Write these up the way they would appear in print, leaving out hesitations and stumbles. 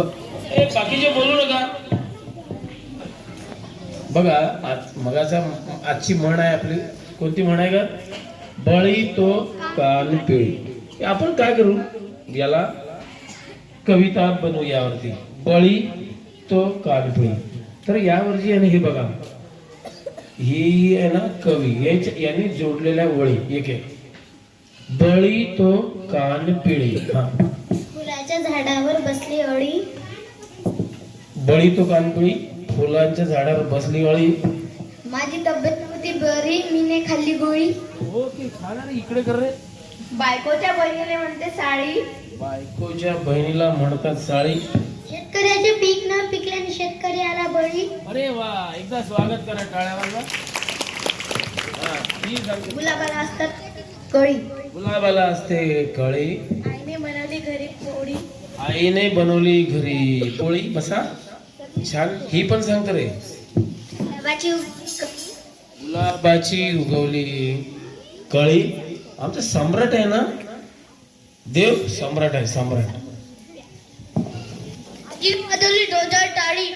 बाकीचे बोलू नका. बघा मगाचा आजची म्हण आहे आपली, कोणती म्हण आहे का? बळी तो कान पिळी. आपण काय करू, याला कविता बनवू यावरती, बळी तो कान पिळी. तर यावरची आणि हे बघा, ही आहे ना कवी, याने जोडलेल्या वळी एक एक. बळी तो कान पिळी. हा, फुलाच्या झाडावर बसली अळी. बळी तो कान पिळी, फुलांच्या झाडावर बसली अळी. माझी तब्येत नव्हती बरी, मीने खाल्ली गोळी. ओके, खाणार इकडे कर रे. बायकोच्या बहिणीने म्हणते साडी. बायकोच्या बहिणीला म्हणतात साळी. शेतकऱ्याचे पीक न पिकल्याने शेतकरी आला बळी. अरे वा, एकदा स्वागत करा टाळ्यावर. गुलाबाला असतात कळी. गुलाबाला असते कळी. आईने बनवली घरी पोळी. आईने बनवली घरी पोळी. बसा, छान. ही पण सांगतो रे. गुलाबाची उगवली कळी. आमचा सम्राट आहे ना देव, सम्राट आहे, सम्राट. वाजवली जोरदार टाळी.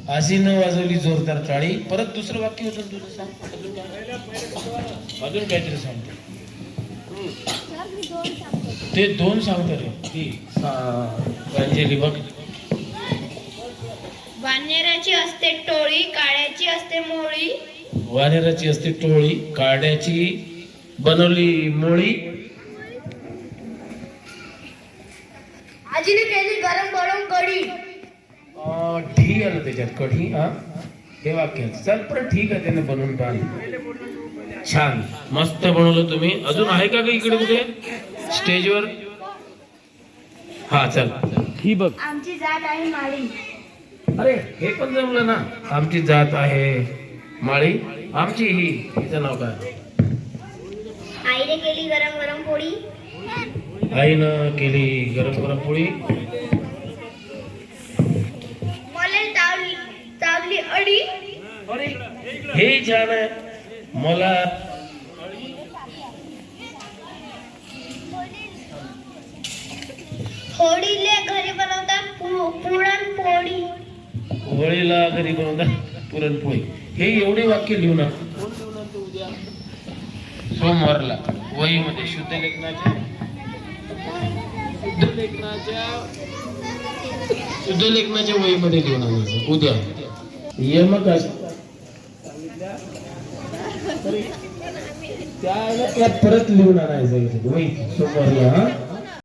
आजीनं वाजवली जोरदार टाळी. परत दुसरं वाक्य होतं तुझं, सांग. अजून काहीतरी सांगतो. ते दोन सांगतो रे. ती अंजली बघ. वानेराची असते टोळी, काळ्याची असते मोळी. वानेराची असते टोळी, काड्याची बनवली मोळी. आजीने केली गरम गरम कढी. ढी आलं त्याच्यात, कढी. हा, हे वाक्य. चल परत, ठीक आहे, त्याने बनवून पाहिलं. छान, मस्त बनवलं तुम्ही. अजून आहे का इकडे कुठे स्टेजवर? हा, चल. ही बघ, आमची जात आहे माळी. अरे हे पण जमलं ना. आमची जात आहे माळी. आमची ही, हिचं नाव काय? आईने केली गरम गरम पोळी. आईनं केली गरम गरम पोळी. मला चावली अडी. अरे हे छान आहे. मला होळीले घरी बनवतात पुरणपोळी. होळीला घरी बनवतात पुरणपोळी. हे एवढे वाक्य लिहू नका. उद्या सोमवारला वहीमध्ये शुद्धलेखनाच्या वहीमध्ये लिहून आणायचं उद्या. यमक त्या परत लिहून आणायचं वही सोमवारला.